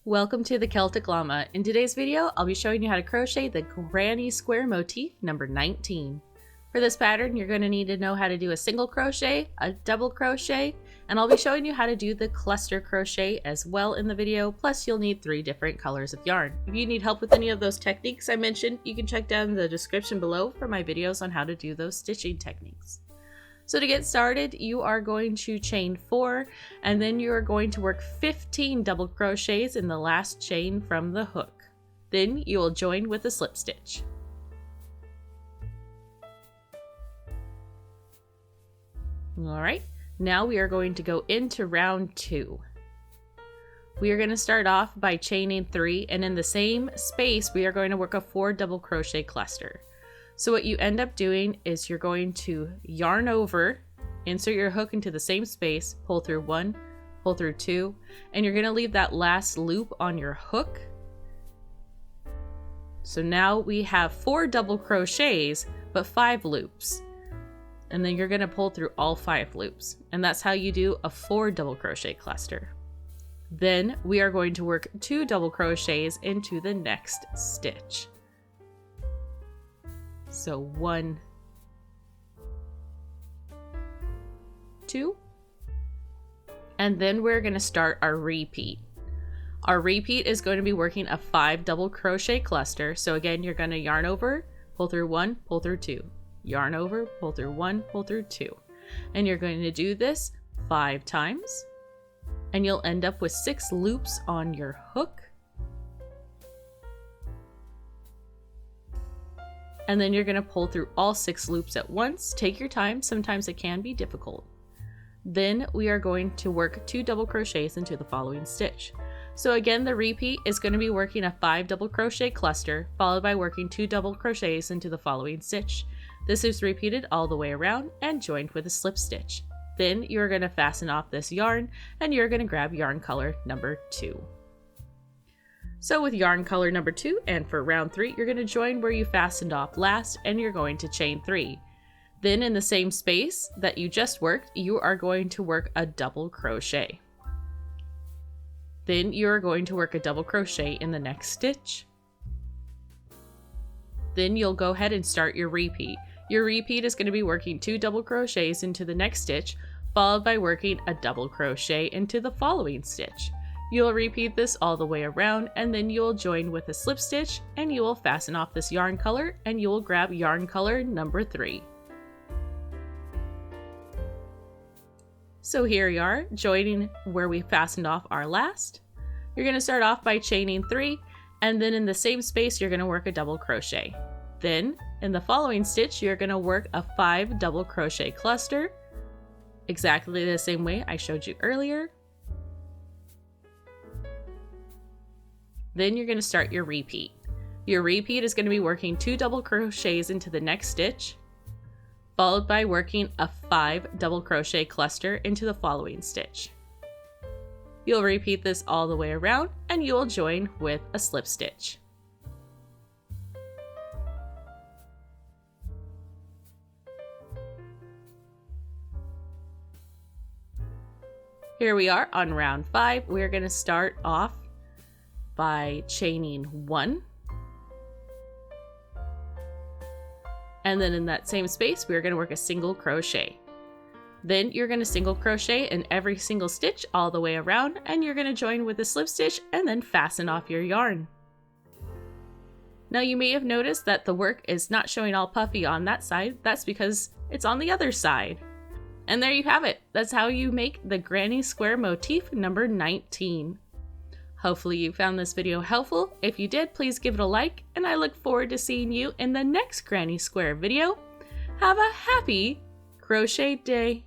Welcome to the Celtic Llama. In today's video, I'll be showing you how to crochet the Granny Square motif number 19. For this pattern, you're going to need to know how to do a single crochet, a double crochet, and I'll be showing you how to do the cluster crochet as well in the video, plus you'll need 3 different colors of yarn. If you need help with any of those techniques I mentioned, you can check down the description below for my videos on how to do those stitching techniques. So to get started, you are going to chain 4 and then you are going to work 15 double crochets in the last chain from the hook. Then you will join with a slip stitch. Alright, now we are going to go into round 2. We are going to start off by chaining 3, and in the same space we are going to work a 4 double crochet cluster. So what you end up doing is you're going to yarn over, insert your hook into the same space, pull through 1, pull through 2, and you're going to leave that last loop on your hook. So now we have 4 double crochets, but 5 loops. And then you're going to pull through all 5 loops. And that's how you do a 4 double crochet cluster. Then we are going to work 2 double crochets into the next stitch. So 1, 2, and then we're going to start our repeat. Our repeat is going to be working a 5 double crochet cluster. So again, you're going to yarn over, pull through 1, pull through 2, yarn over, pull through 1, pull through 2, and you're going to do this 5 times, and you'll end up with 6 loops on your hook. And then you're going to pull through all 6 loops at once. Take your time, sometimes it can be difficult. Then we are going to work 2 double crochets into the following stitch. So again, the repeat is going to be working a 5 double crochet cluster, followed by working 2 double crochets into the following stitch. This is repeated all the way around and joined with a slip stitch. Then you're going to fasten off this yarn, and you're going to grab yarn color number 2. So with yarn color number 2, and for round 3, you're going to join where you fastened off last, and you're going to chain 3. Then in the same space that you just worked, you are going to work a double crochet. Then you are going to work a double crochet in the next stitch. Then you'll go ahead and start your repeat. Your repeat is going to be working 2 double crochets into the next stitch, followed by working a double crochet into the following stitch. You'll repeat this all the way around, and then you'll join with a slip stitch, and you will fasten off this yarn color, and you will grab yarn color number 3. So here you are, joining where we fastened off our last. You're going to start off by chaining 3, and then in the same space you're going to work a double crochet. Then in the following stitch you're going to work a 5 double crochet cluster, exactly the same way I showed you earlier. Then you're going to start your repeat. Your repeat is going to be working 2 double crochets into the next stitch, followed by working a 5 double crochet cluster into the following stitch. You'll repeat this all the way around, and you will join with a slip stitch. Here we are on round 5. We're going to start off by chaining 1, and then in that same space we're going to work a single crochet. Then you're going to single crochet in every single stitch all the way around, and you're going to join with a slip stitch and then fasten off your yarn. Now you may have noticed that the work is not showing all puffy on that side. That's because it's on the other side. And there you have it. That's how you make the Granny Square motif number 19. Hopefully you found this video helpful. If you did, please give it a like, and I look forward to seeing you in the next Granny Square video. Have a happy crochet day!